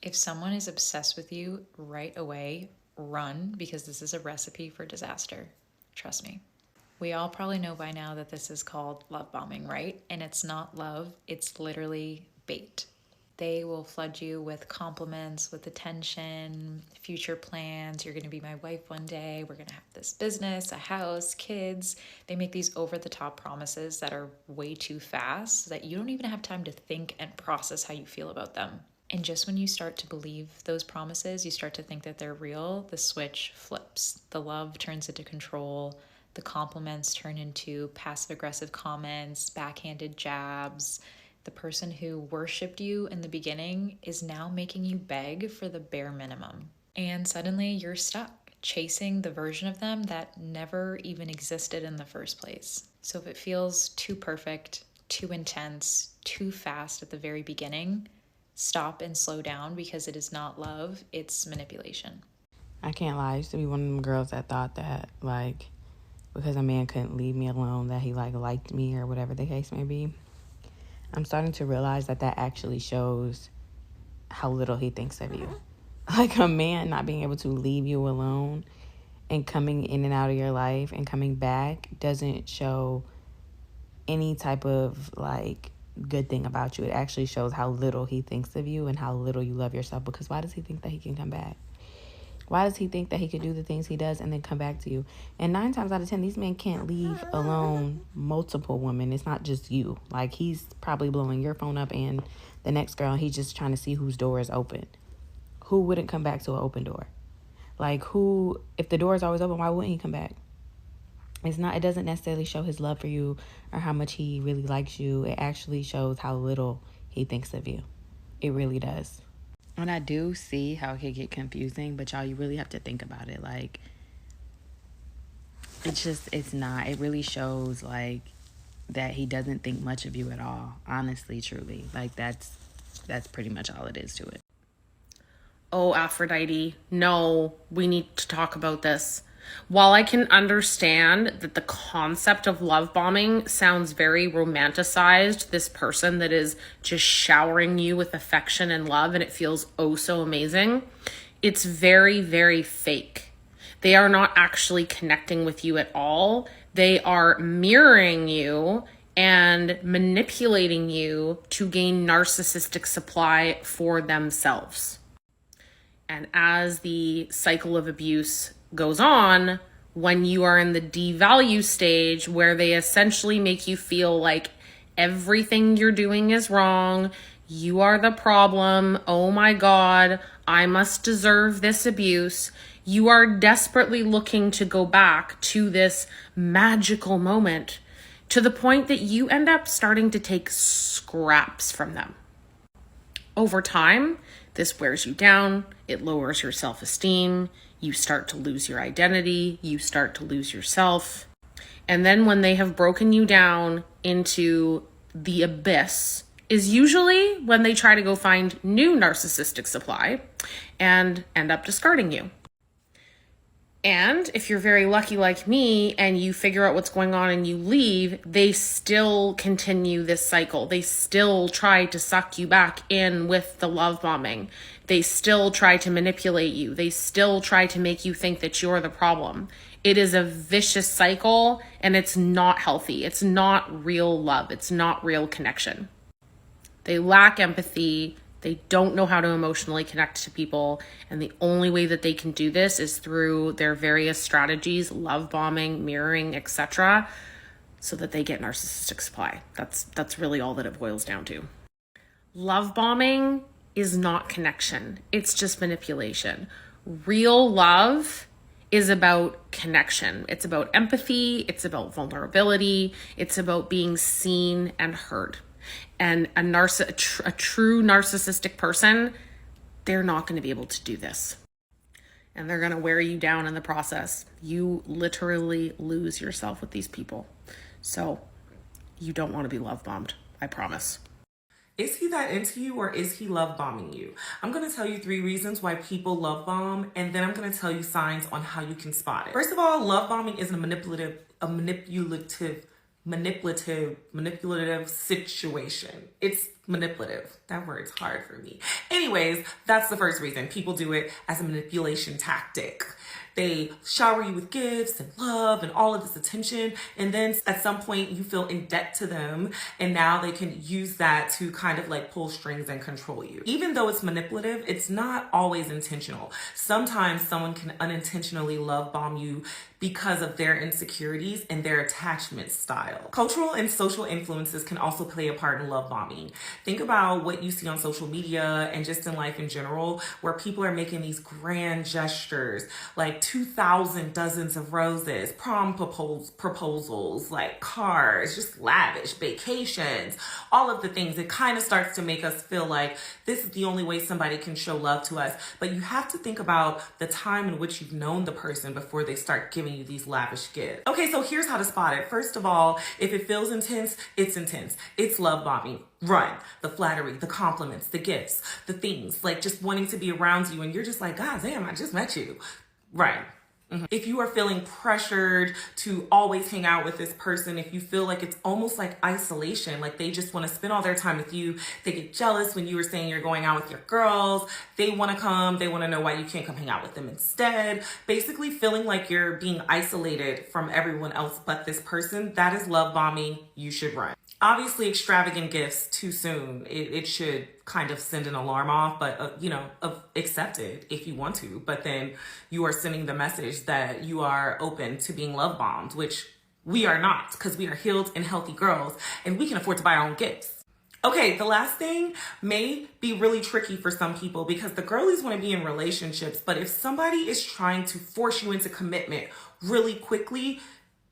If someone is obsessed with you right away, run, because this is a recipe for disaster. Trust me. We all probably know by now that this is called love bombing, right? And it's not love, it's literally bait. They will flood you with compliments, with attention, future plans. You're going to be my wife one day. We're going to have this business, a house, kids. They make these over the top promises that are way too fast so that you don't even have time to think and process how you feel about them. And just when you start to believe those promises, you start to think that they're real, the switch flips. The love turns into control. The compliments turn into passive aggressive comments, backhanded jabs. The person who worshipped you in the beginning is now making you beg for the bare minimum. And suddenly you're stuck chasing the version of them that never even existed in the first place. So if it feels too perfect, too intense, too fast at the very beginning, stop and slow down, because it is not love, it's manipulation. I can't lie. I used to be one of them girls that thought that, like, because a man couldn't leave me alone, that he, like, liked me or whatever the case may be. I'm starting to realize that that actually shows how little he thinks of you. Like, a man not being able to leave you alone and coming in and out of your life and coming back doesn't show any type of, like, good thing about you. It actually shows how little he thinks of you and how little you love yourself. Because why does he think that he can come back? Why does he think that he can do the things he does and then come back to you? And 9 times out of 10, these men can't leave alone multiple women. It's not just you. Like, he's probably blowing your phone up and the next girl. He's just trying to see whose door is open. Who wouldn't come back to an open door? Like, who, if the door is always open, why wouldn't he come back? It doesn't necessarily show his love for you or how much he really likes you. It actually shows how little he thinks of you. It really does. And I do see how it can get confusing, but y'all, you really have to think about it. Like, it really shows, like, that he doesn't think much of you at all. Honestly, truly. Like, that's pretty much all it is to it. Oh, Aphrodite, no, we need to talk about this. While I can understand that the concept of love bombing sounds very romanticized, this person that is just showering you with affection and love, and it feels oh so amazing, it's very, very fake. They are not actually connecting with you at all. They are mirroring you and manipulating you to gain narcissistic supply for themselves. And as the cycle of abuse goes on, when you are in the devalue stage where they essentially make you feel like everything you're doing is wrong, you are the problem, oh my God, I must deserve this abuse, you are desperately looking to go back to this magical moment, to the point that you end up starting to take scraps from them. Over time, this wears you down, it lowers your self-esteem, you start to lose your identity, you start to lose yourself. And then when they have broken you down into the abyss is usually when they try to go find new narcissistic supply and end up discarding you. And if you're very lucky like me and you figure out what's going on and you leave, they still continue this cycle. They still try to suck you back in with the love bombing. They still try to manipulate you. They still try to make you think that you're the problem. It is a vicious cycle and it's not healthy. It's not real love. It's not real connection. They lack empathy. They don't know how to emotionally connect to people. And the only way that they can do this is through their various strategies, love bombing, mirroring, etc., so that they get narcissistic supply. That's really all that it boils down to. Love bombing is not connection. It's just manipulation. Real love is about connection. It's about empathy. It's about vulnerability. It's about being seen and heard. And a true narcissistic person, they're not going to be able to do this. And they're going to wear you down in the process. You literally lose yourself with these people. So you don't want to be love bombed, I promise. Is he that into you, or is he love bombing you? I'm going to tell you 3 reasons why people love bomb, and then I'm going to tell you signs on how you can spot it. First of all, love bombing is a manipulative situation. It's manipulative. That word's hard for me. Anyways, that's the first reason. People do it as a manipulation tactic. They shower you with gifts and love and all of this attention. And then at some point you feel in debt to them. And now they can use that to kind of like pull strings and control you. Even though it's manipulative, it's not always intentional. Sometimes someone can unintentionally love bomb you because of their insecurities and their attachment style. Cultural and social influences can also play a part in love bombing. Think about what you see on social media and just in life in general, where people are making these grand gestures, like 2,000 dozens of roses, prom proposals, like cars, just lavish vacations, all of the things. It kind of starts to make us feel like this is the only way somebody can show love to us. But you have to think about the time in which you've known the person before they start giving you these lavish gifts. Okay, so here's how to spot it. First of all, if it feels intense, it's intense. It's love bombing. Run. The flattery, the compliments, the gifts, the things, like just wanting to be around you and you're just like, God damn, I just met you. Right. If you are feeling pressured to always hang out with this person, if you feel like it's almost like isolation, like they just want to spend all their time with you, they get jealous when you were saying you're going out with your girls, they want to come, they want to know why you can't come hang out with them instead. Basically feeling like you're being isolated from everyone else but this person, that is love bombing. You should run. Obviously, extravagant gifts too soon, it should kind of send an alarm off, but accept it if you want to. But then you are sending the message that you are open to being love bombed, which we are not, because we are healed and healthy girls and we can afford to buy our own gifts. Okay, the last thing may be really tricky for some people because the girlies want to be in relationships, but if somebody is trying to force you into commitment really quickly,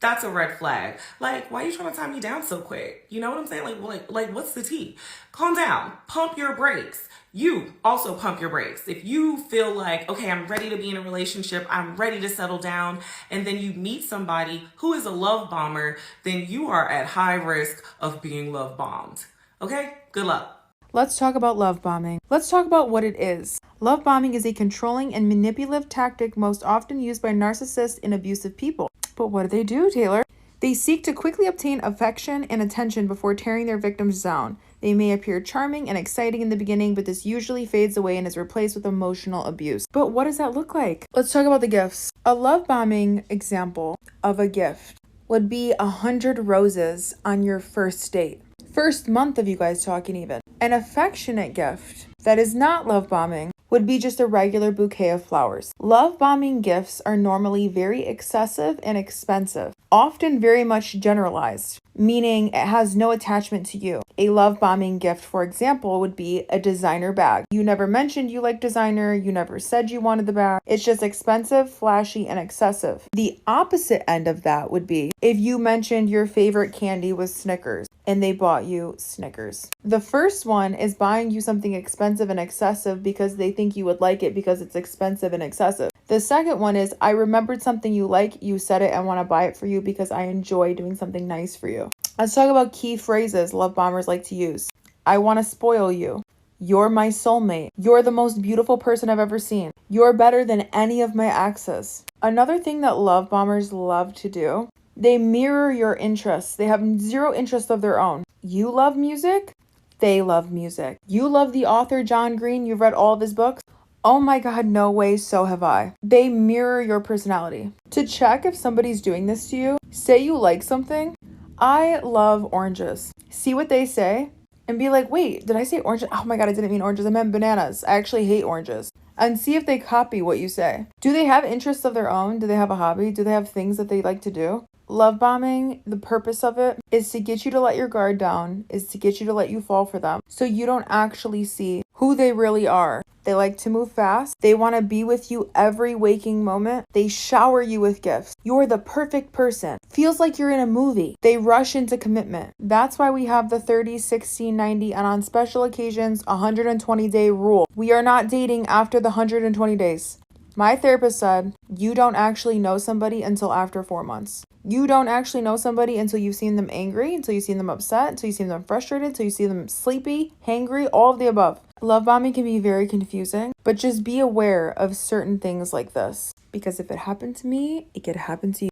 that's a red flag. Like, why are you trying to tie me down so quick? You know what I'm saying? Like, what's the tea? Calm down. Pump your brakes. You also pump your brakes. If you feel like, okay, I'm ready to be in a relationship, I'm ready to settle down, and then you meet somebody who is a love bomber, then you are at high risk of being love bombed. Okay? Good luck. Let's talk about love bombing. Let's talk about what it is. Love bombing is a controlling and manipulative tactic most often used by narcissists and abusive people. But what do, Taylor? They seek to quickly obtain affection and attention before tearing their victims down. They may appear charming and exciting in the beginning, but this usually fades away and is replaced with emotional abuse. But what does that look like? Let's talk about the gifts. A love bombing example of a gift would be 100 roses on your first date. First month of you guys talking even. An affectionate gift that is not love bombing would be just a regular bouquet of flowers. Love bombing gifts are normally very excessive and expensive, often very much generalized, meaning it has no attachment to you. A love bombing gift, for example, would be a designer bag. You never mentioned you like designer, you never said you wanted the bag. It's just expensive, flashy, and excessive. The opposite end of that would be if you mentioned your favorite candy was Snickers and they bought you Snickers. The first one is buying you something expensive and excessive because they think you would like it because it's expensive and excessive. The second one is I remembered something you like, you said it, and want to buy it for you because I enjoy doing something nice for you. Let's talk about key phrases love bombers like to use. I want to spoil you. You're my soulmate. You're the most beautiful person I've ever seen. You're better than any of my exes. Another thing that love bombers love to do, they mirror your interests. They have zero interest of their own. You love music? They love music. You love the author John Green? You've read all of his books? Oh my God, no way, so have I. They mirror your personality. To check if somebody's doing this to you, say you like something. I love oranges. See what they say and be like, wait, did I say oranges? Oh my God, I didn't mean oranges. I meant bananas. I actually hate oranges. And see if they copy what you say. Do they have interests of their own? Do they have a hobby? Do they have things that they like to do? Love bombing, the purpose of it is to get you to let your guard down, is to get you to let you fall for them. So you don't actually see who they really are. They like to move fast. They want to be with you every waking moment. They shower you with gifts. You're the perfect person. Feels like you're in a movie. They rush into commitment. That's why we have the 30, 60, 90, and on special occasions, 120-day rule. We are not dating after the 120 days. My therapist said, you don't actually know somebody until after 4 months. You don't actually know somebody until you've seen them angry, until you've seen them upset, until you've seen them frustrated, until you see them sleepy, hangry, all of the above. Love bombing can be very confusing, but just be aware of certain things like this. Because if it happened to me, it could happen to you.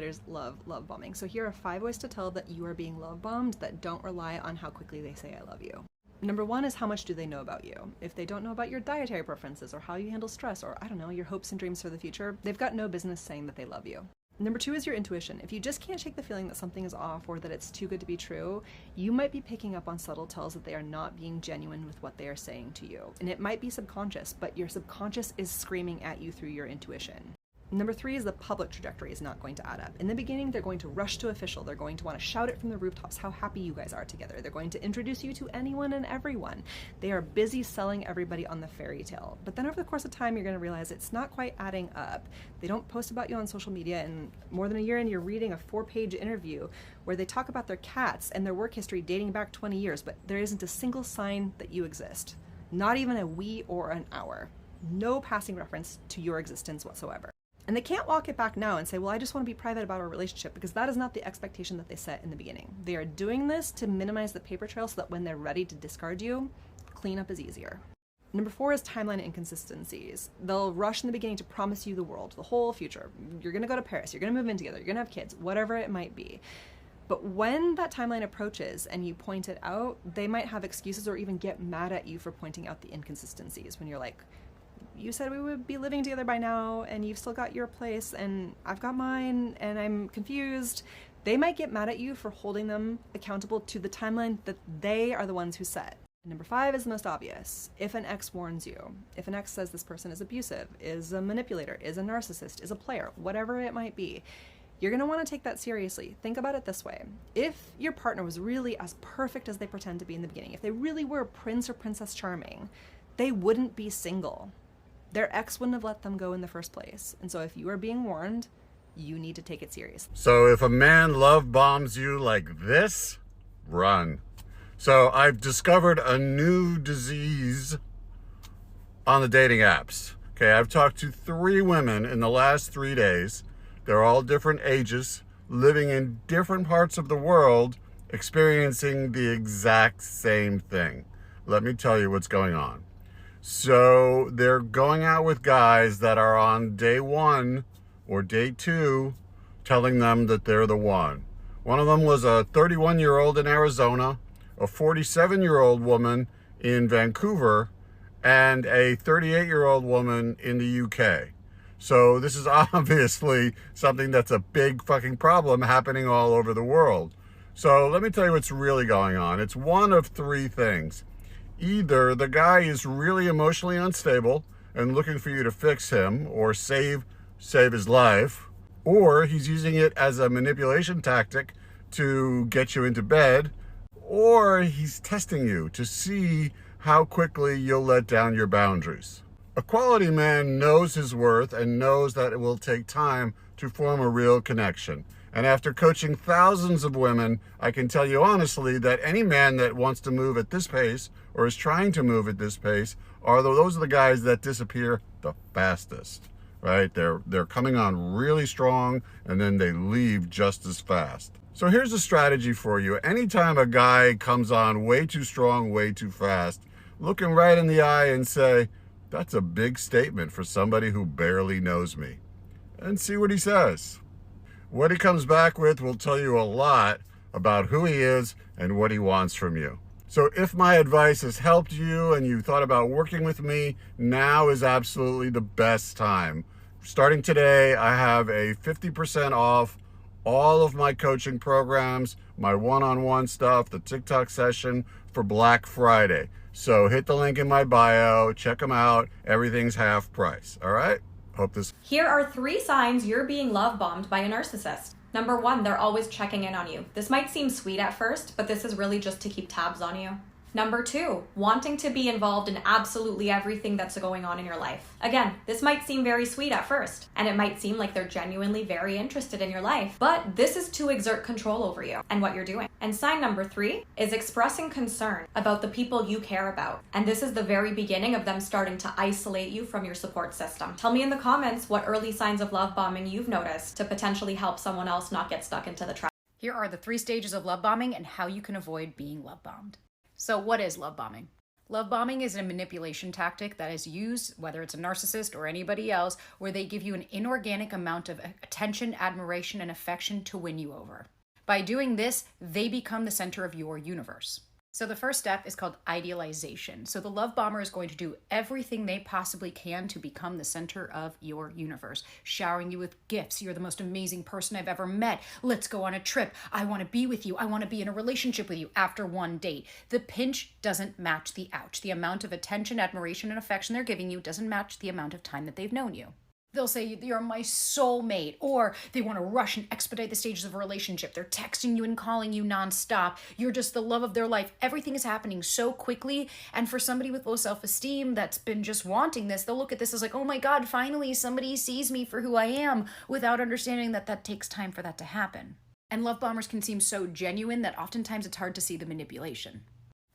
gaslighters love bombing. So here are 5 ways to tell that you are being love bombed that don't rely on how quickly they say I love you. Number 1 is how much do they know about you? If they don't know about your dietary preferences or how you handle stress or, I don't know, your hopes and dreams for the future, they've got no business saying that they love you. Number 2 is your intuition. If you just can't shake the feeling that something is off or that it's too good to be true, you might be picking up on subtle tells that they are not being genuine with what they are saying to you. And it might be subconscious, but your subconscious is screaming at you through your intuition. Number 3 is the public trajectory is not going to add up. In the beginning, they're going to rush to official. They're going to want to shout it from the rooftops how happy you guys are together. They're going to introduce you to anyone and everyone. They are busy selling everybody on the fairy tale. But then over the course of time, you're going to realize it's not quite adding up. They don't post about you on social media, and more than a year and you're reading a 4-page interview where they talk about their cats and their work history dating back 20 years, but there isn't a single sign that you exist. Not even a we or an our. No passing reference to your existence whatsoever. And they can't walk it back now and say, well, I just want to be private about our relationship, because that is not the expectation that they set in the beginning. They are doing this to minimize the paper trail so that when they're ready to discard you, cleanup is easier. Number 4 is timeline inconsistencies. They'll rush in the beginning to promise you the world, the whole future. You're going to go to Paris, you're going to move in together, you're going to have kids, whatever it might be. But when that timeline approaches and you point it out, they might have excuses or even get mad at you for pointing out the inconsistencies when you're like, you said we would be living together by now and you've still got your place and I've got mine and I'm confused. They might get mad at you for holding them accountable to the timeline that they are the ones who set. Number 5 is the most obvious. If an ex warns you, if an ex says this person is abusive, is a manipulator, is a narcissist, is a player, whatever it might be, you're going to want to take that seriously. Think about it this way. If your partner was really as perfect as they pretend to be in the beginning, if they really were Prince or Princess Charming, they wouldn't be single. Their ex wouldn't have let them go in the first place. And so if you are being warned, you need to take it seriously. So if a man love bombs you like this, run. So I've discovered a new disease on the dating apps. Okay, I've talked to 3 women in the last 3 days. They're all different ages, living in different parts of the world, experiencing the exact same thing. Let me tell you what's going on. So they're going out with guys that are on day 1 or day 2, telling them that they're the one. One of them was a 31-year-old in Arizona, a 47-year-old woman in Vancouver, and a 38-year-old woman in the UK. So this is obviously something that's a big fucking problem happening all over the world. So let me tell you what's really going on. It's one of 3 things. Either the guy is really emotionally unstable and looking for you to fix him or save his life, or he's using it as a manipulation tactic to get you into bed, or he's testing you to see how quickly you'll let down your boundaries. A quality man knows his worth and knows that it will take time to form a real connection. And after coaching thousands of women, I can tell you honestly that any man that wants to move at this pace or is trying to move at this pace those are the guys that disappear the fastest, right? They're coming on really strong and then they leave just as fast. So here's a strategy for you. Anytime a guy comes on way too strong, way too fast, look him right in the eye and say, that's a big statement for somebody who barely knows me. And see what he says. What he comes back with will tell you a lot about who he is and what he wants from you. So if my advice has helped you and you thought about working with me, now is absolutely the best time. Starting today, I have a 50% off all of my coaching programs, my one-on-one stuff, the TikTok session for Black Friday. So hit the link in my bio, check them out. Everything's half price, all right? Hope this. Here are 3 signs you're being love bombed by a narcissist. Number 1, they're always checking in on you. This might seem sweet at first, but this is really just to keep tabs on you. Number 2, wanting to be involved in absolutely everything that's going on in your life. Again, this might seem very sweet at first, and it might seem like they're genuinely very interested in your life, but this is to exert control over you and what you're doing. And sign number 3 is expressing concern about the people you care about. And this is the very beginning of them starting to isolate you from your support system. Tell me in the comments what early signs of love bombing you've noticed to potentially help someone else not get stuck into the trap. Here are the 3 stages of love bombing and how you can avoid being love bombed. So what is love bombing? Love bombing is a manipulation tactic that is used, whether it's a narcissist or anybody else, where they give you an inorganic amount of attention, admiration, and affection to win you over. By doing this, they become the center of your universe. So the first step is called idealization. So the love bomber is going to do everything they possibly can to become the center of your universe, showering you with gifts. You're the most amazing person I've ever met. Let's go on a trip. I want to be with you. I want to be in a relationship with you after one date. The pinch doesn't match the ouch. The amount of attention, admiration, and affection they're giving you doesn't match the amount of time that they've known you. They'll say, you're my soulmate, or they want to rush and expedite the stages of a relationship. They're texting you and calling you nonstop. You're just the love of their life. Everything is happening so quickly. And for somebody with low self-esteem that's been just wanting this, they'll look at this as like, oh my God, finally somebody sees me for who I am, without understanding that that takes time for that to happen. And love bombers can seem so genuine that oftentimes it's hard to see the manipulation.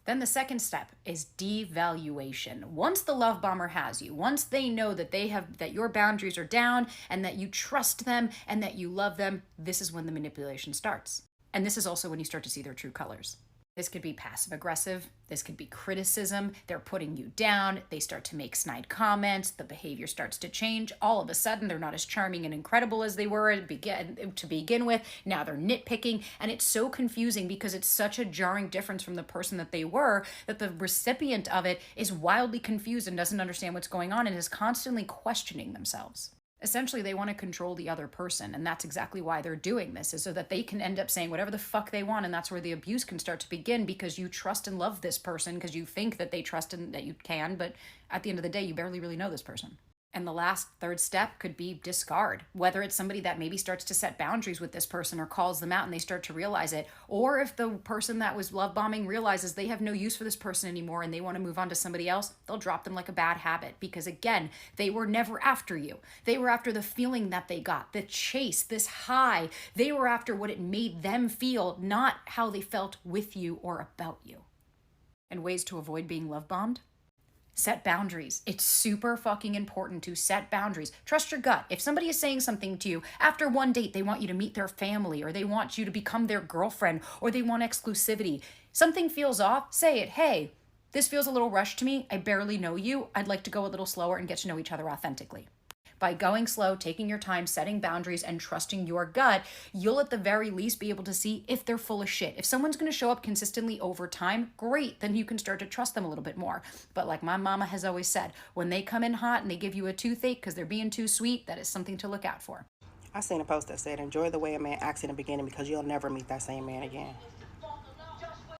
Then the second step is devaluation. Once the love bomber has you, once they know that that your boundaries are down and that you trust them and that you love them, this is when the manipulation starts. And this is also when you start to see their true colors. This could be passive aggressive. This could be criticism. They're putting you down. They start to make snide comments. The behavior starts to change. All of a sudden, they're not as charming and incredible as they were to begin with. Now they're nitpicking. And it's so confusing because it's such a jarring difference from the person that they were, that the recipient of it is wildly confused and doesn't understand what's going on and is constantly questioning themselves. Essentially, they want to control the other person, and that's exactly why they're doing this, is so that they can end up saying whatever the fuck they want, and that's where the abuse can start to begin, because you trust and love this person because you think that they trust and that you can, but at the end of the day, you barely really know this person. And the last, third step could be discard. Whether it's somebody that maybe starts to set boundaries with this person or calls them out and they start to realize it, or if the person that was love bombing realizes they have no use for this person anymore and they want to move on to somebody else, they'll drop them like a bad habit, because again, they were never after you. They were after the feeling that they got, the chase, this high. They were after what it made them feel, not how they felt with you or about you. And ways to avoid being love bombed? Set boundaries. It's super fucking important to set boundaries. Trust your gut. If somebody is saying something to you, after one date, they want you to meet their family, or they want you to become their girlfriend, or they want exclusivity, something feels off, say it. Hey, this feels a little rushed to me. I barely know you. I'd like to go a little slower and get to know each other authentically. By going slow, taking your time, setting boundaries, and trusting your gut, you'll at the very least be able to see if they're full of shit. If someone's going to show up consistently over time, great, then you can start to trust them a little bit more. But like my mama has always said, when they come in hot and they give you a toothache because they're being too sweet, that is something to look out for. I seen a post that said, enjoy the way a man acts in the beginning because you'll never meet that same man again.